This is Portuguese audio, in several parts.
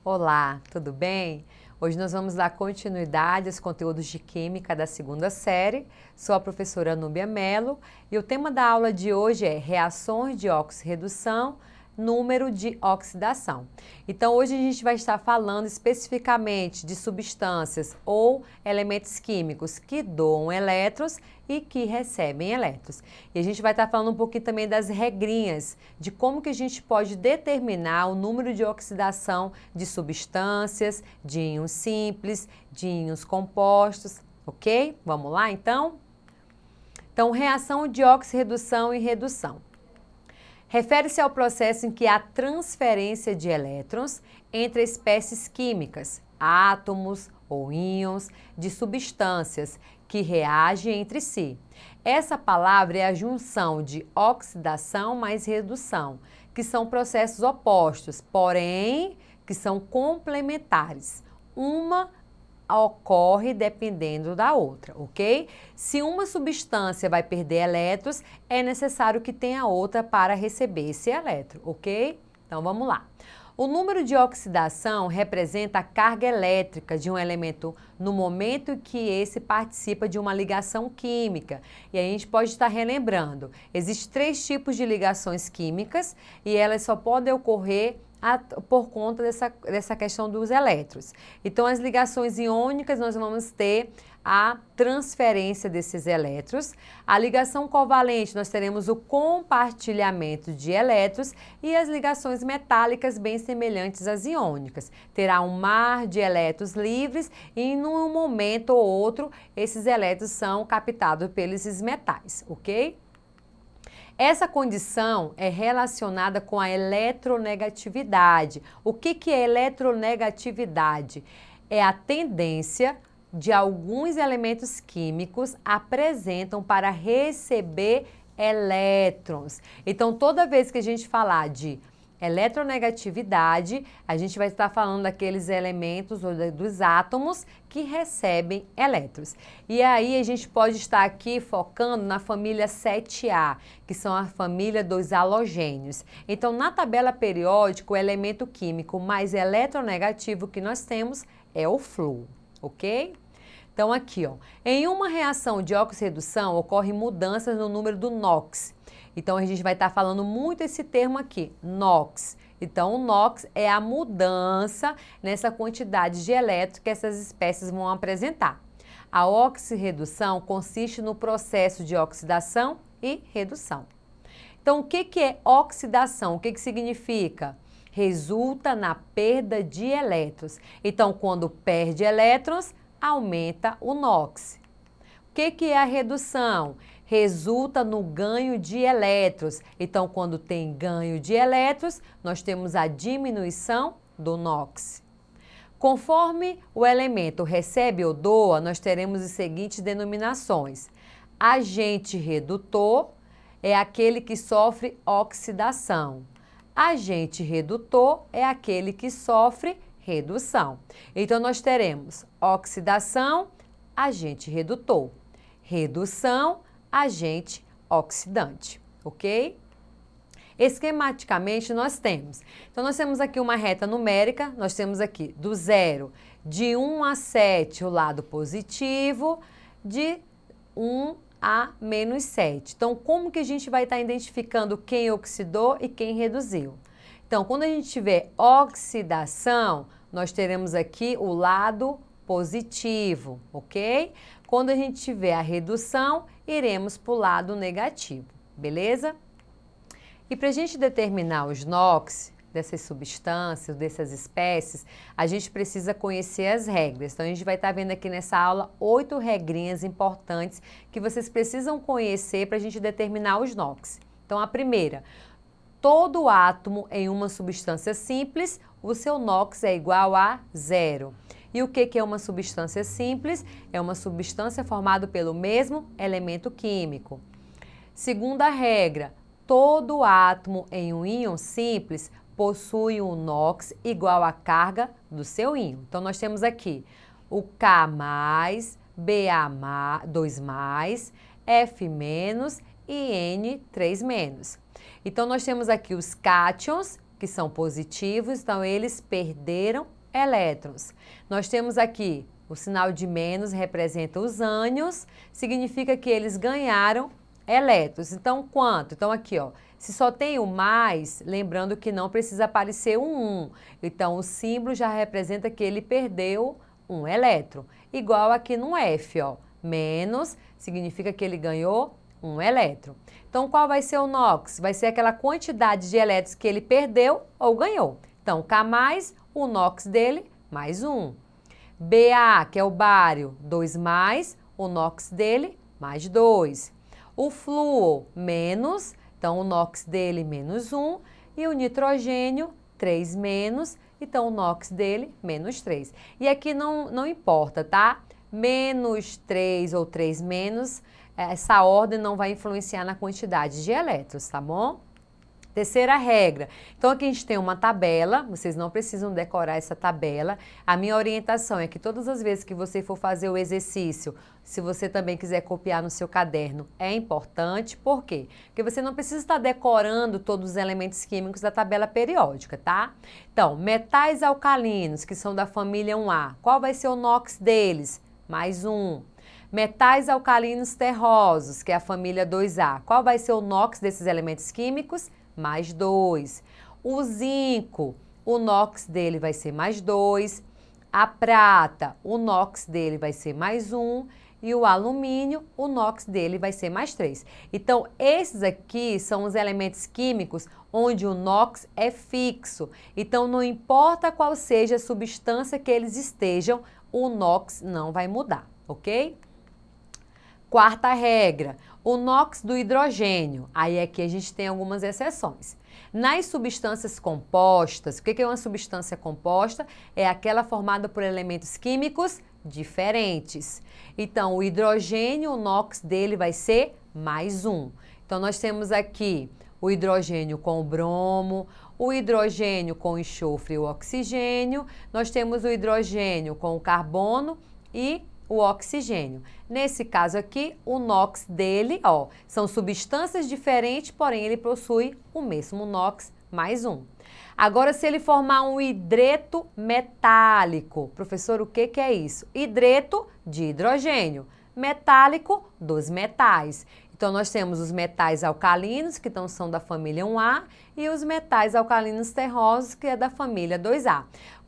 Olá, tudo bem? Hoje nós vamos dar continuidade aos conteúdos de Química da segunda série. Sou a professora Núbia Mello e o tema da aula de hoje é reações de oxirredução, número de oxidação. Então hoje a gente vai estar falando especificamente de substâncias ou elementos químicos que doam elétrons e que recebem elétrons. E a gente vai estar falando um pouquinho também das regrinhas, de como que a gente pode determinar o número de oxidação de substâncias, de íons simples, de íons compostos, ok? Vamos lá então? Então, reação de oxirredução e redução. Refere-se ao processo em que há transferência de elétrons entre espécies químicas, átomos ou íons de substâncias que reagem entre si. Essa palavra é a junção de oxidação mais redução, que são processos opostos, porém que são complementares. Uma ocorre dependendo da outra, ok? Se uma substância vai perder elétrons, é necessário que tenha outra para receber esse elétron, ok? Então vamos lá. O número de oxidação representa a carga elétrica de um elemento no momento em que esse participa de uma ligação química. E aí a gente pode estar relembrando, existem 3 tipos de ligações químicas e elas só podem ocorrer por conta dessa questão dos elétrons. Então, as ligações iônicas, nós vamos ter a transferência desses elétrons. A ligação covalente, nós teremos o compartilhamento de elétrons e as ligações metálicas, bem semelhantes às iônicas. Terá um mar de elétrons livres e, num momento ou outro, esses elétrons são captados pelos metais, ok? Essa condição é relacionada com a eletronegatividade. O que é eletronegatividade? É a tendência de alguns elementos químicos apresentam para receber elétrons. Então, toda vez que a gente falar de eletronegatividade, a gente vai estar falando daqueles elementos ou dos átomos que recebem elétrons. E aí a gente pode estar aqui focando na família 7A, que são a família dos halogênios. Então, na tabela periódica, o elemento químico mais eletronegativo que nós temos é o flúor, ok? Então, aqui, ó, em uma reação de oxirredução, ocorrem mudanças no número do NOx. Então, a gente vai estar falando muito esse termo aqui, NOx. Então, o NOx é a mudança nessa quantidade de elétrons que essas espécies vão apresentar. A oxirredução consiste no processo de oxidação e redução. Então, o que é oxidação? O que significa? Resulta na perda de elétrons. Então, quando perde elétrons, aumenta o NOx. O que é a redução? Resulta no ganho de elétrons. Então, quando tem ganho de elétrons, nós temos a diminuição do NOx. Conforme o elemento recebe ou doa, nós teremos as seguintes denominações. Agente redutor é aquele que sofre oxidação. Agente redutor é aquele que sofre redução. Então, nós teremos oxidação, agente redutor. Redução, agente oxidante, ok? Esquematicamente nós temos. Então, nós temos aqui uma reta numérica, nós temos aqui do 0, de 1 a 7 o lado positivo, de 1 a menos 7. Então, como que a gente vai estar identificando quem oxidou e quem reduziu? Então, quando a gente tiver oxidação, nós teremos aqui o lado positivo, ok? Quando a gente tiver a redução, iremos para o lado negativo, beleza? E para a gente determinar os NOx dessas substâncias, dessas espécies, a gente precisa conhecer as regras. Então, a gente vai estar vendo aqui nessa aula 8 regrinhas importantes que vocês precisam conhecer para a gente determinar os NOx. Então, a primeira, todo átomo em uma substância simples, o seu NOx é igual a 0. E o que é uma substância simples? É uma substância formada pelo mesmo elemento químico. Segunda regra, todo átomo em um íon simples possui um NOx igual à carga do seu íon. Então, nós temos aqui o K+, Ba2+, F- e N3-. Então, nós temos aqui os cátions, que são positivos, então eles perderam elétrons. Nós temos aqui o sinal de menos, representa os ânions, significa que eles ganharam elétrons. Então, quanto? Então, aqui, ó, se só tem o mais, lembrando que não precisa aparecer um 1. Então, o símbolo já representa que ele perdeu um elétron. Igual aqui no F, ó, menos significa que ele ganhou um elétron. Então, qual vai ser o NOx? Vai ser aquela quantidade de elétrons que ele perdeu ou ganhou. Então, K mais, o NOx dele, mais 1. Ba, que é o bário, 2 mais, o NOx dele, mais 2. O flúor, menos, então o NOx dele, menos 1. E o nitrogênio, 3 menos, então o NOx dele, menos 3. E aqui não importa, tá? Menos 3 ou 3 menos, essa ordem não vai influenciar na quantidade de elétrons, tá bom? Terceira regra. Então, aqui a gente tem uma tabela, vocês não precisam decorar essa tabela. A minha orientação é que todas as vezes que você for fazer o exercício, se você também quiser copiar no seu caderno, é importante. Por quê? Porque você não precisa estar decorando todos os elementos químicos da tabela periódica, tá? Então, metais alcalinos, que são da família 1A, qual vai ser o NOx deles? Mais 1. Metais alcalinos terrosos, que é a família 2A, qual vai ser o NOx desses elementos químicos? Mais 2. O zinco, o NOx dele vai ser mais 2. A prata, o NOx dele vai ser mais 1. E o alumínio, o NOx dele vai ser mais 3. Então, esses aqui são os elementos químicos onde o NOx é fixo. Então, não importa qual seja a substância que eles estejam, o NOx não vai mudar, ok? Quarta regra, o NOx do hidrogênio. Aí aqui a gente tem algumas exceções. Nas substâncias compostas, o que é uma substância composta? É aquela formada por elementos químicos diferentes. Então, o hidrogênio, o NOx dele vai ser mais 1. Então, nós temos aqui o hidrogênio com o bromo, o hidrogênio com o enxofre e o oxigênio. Nós temos o hidrogênio com o carbono e o oxigênio. Nesse caso aqui, o NOx dele, ó, são substâncias diferentes, porém ele possui o mesmo NOx mais 1. Agora, se ele formar um hidreto metálico, professor, o que é isso? Hidreto de hidrogênio, metálico dos metais. Então, nós temos os metais alcalinos, que são da família 1A, e os metais alcalinos terrosos, que é da família 2A.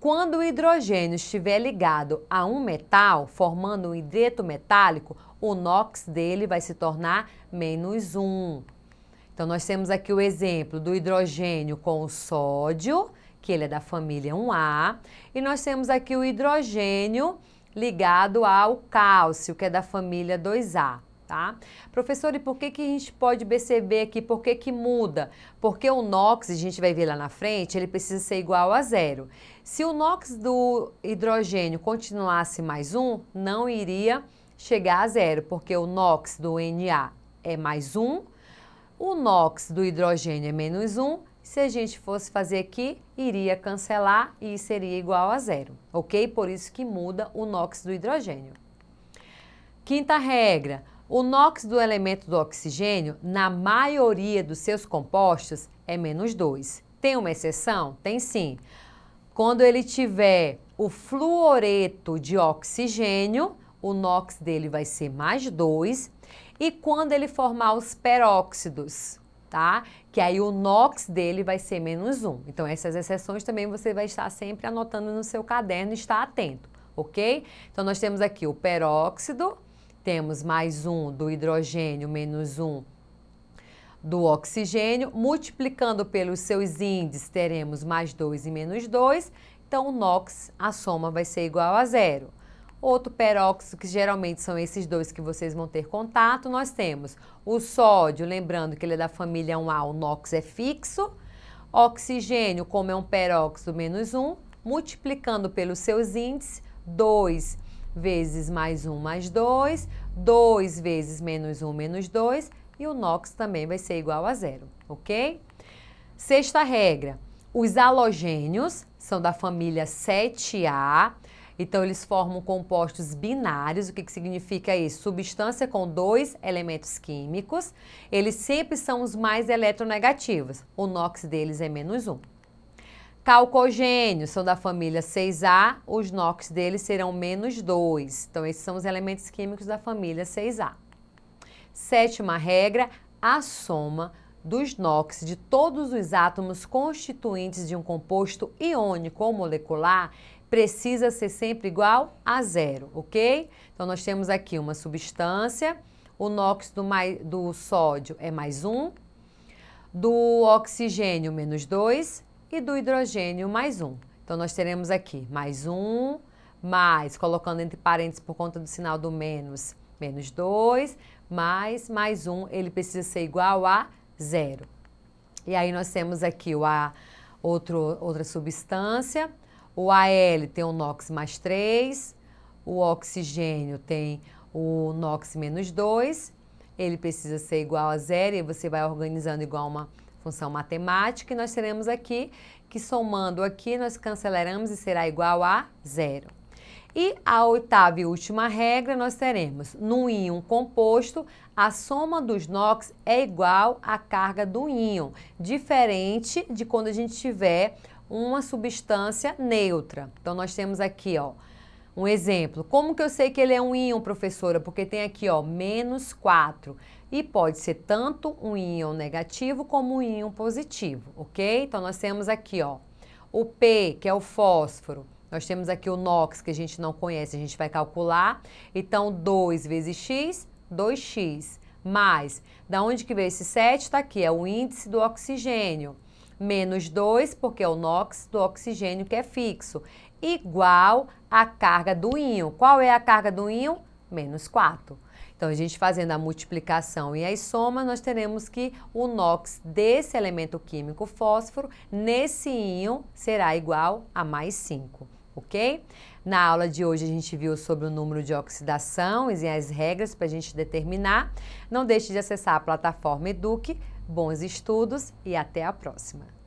Quando o hidrogênio estiver ligado a um metal, formando um hidreto metálico, o NOx dele vai se tornar menos 1. Então, nós temos aqui o exemplo do hidrogênio com o sódio, que ele é da família 1A, e nós temos aqui o hidrogênio ligado ao cálcio, que é da família 2A. Tá? Professor, e por que a gente pode perceber aqui, por que muda? Porque o NOx, a gente vai ver lá na frente, ele precisa ser igual a 0. Se o NOx do hidrogênio continuasse mais 1, não iria chegar a 0, porque o NOx do Na é mais 1, o NOx do hidrogênio é menos 1, se a gente fosse fazer aqui, iria cancelar e seria igual a 0, ok? Por isso que muda o NOx do hidrogênio. Quinta regra. O NOx do elemento do oxigênio, na maioria dos seus compostos, é menos 2. Tem uma exceção? Tem sim. Quando ele tiver o fluoreto de oxigênio, o NOx dele vai ser mais 2. E quando ele formar os peróxidos, tá? Que aí o NOx dele vai ser menos 1. Então, essas exceções também você vai estar sempre anotando no seu caderno e estar atento, ok? Então, nós temos aqui o peróxido, temos mais 1 do hidrogênio, menos 1 do oxigênio. Multiplicando pelos seus índices, teremos mais 2 e menos 2. Então, o NOx, a soma vai ser igual a 0. Outro peróxido, que geralmente são esses dois que vocês vão ter contato, nós temos o sódio, lembrando que ele é da família 1A, o NOx é fixo. Oxigênio, como é um peróxido, menos 1. Multiplicando pelos seus índices, 2 vezes mais 1 mais 2, 2 vezes menos 1 menos 2, e o NOx também vai ser igual a 0, ok? Sexta regra, os halogênios são da família 7A, então eles formam compostos binários. O que significa isso? Substância com 2 elementos químicos, eles sempre são os mais eletronegativos, o NOx deles é menos 1. Calcogênios são da família 6A, os NOx deles serão -2. Então, esses são os elementos químicos da família 6A. Sétima regra, a soma dos NOx de todos os átomos constituintes de um composto iônico ou molecular precisa ser sempre igual a 0, ok? Então, nós temos aqui uma substância, o NOx do sódio é +1, do oxigênio -2 e do hidrogênio +1. Então, nós teremos aqui +1, mais, colocando entre parênteses por conta do sinal do menos, -2, mais +1, ele precisa ser igual a 0. E aí nós temos aqui outra substância, o Al tem o NOx +3, o oxigênio tem o NOx -2, ele precisa ser igual a 0 e você vai organizando igual uma função matemática e nós teremos aqui que somando aqui nós cancelaremos e será igual a 0. E a oitava e última regra nós teremos, no íon composto, a soma dos NOx é igual à carga do íon, diferente de quando a gente tiver uma substância neutra. Então, nós temos aqui, ó, um exemplo. Como que eu sei que ele é um íon, professora? Porque tem aqui, ó, -4. E pode ser tanto um íon negativo como um íon positivo, ok? Então, nós temos aqui, ó, o P, que é o fósforo. Nós temos aqui o NOx, que a gente não conhece, a gente vai calcular. Então, 2 vezes x, 2x. Mais, da onde que veio esse 7? Está aqui, é o índice do oxigênio. -2, porque é o NOx do oxigênio que é fixo. Igual à carga do íon. Qual é a carga do íon? -4. Então, a gente fazendo a multiplicação e as somas, nós teremos que o NOx desse elemento químico fósforo, nesse íon, será igual a +5. Ok? Na aula de hoje a gente viu sobre o número de oxidação e as regras para a gente determinar. Não deixe de acessar a plataforma Eduque. Bons estudos e até a próxima!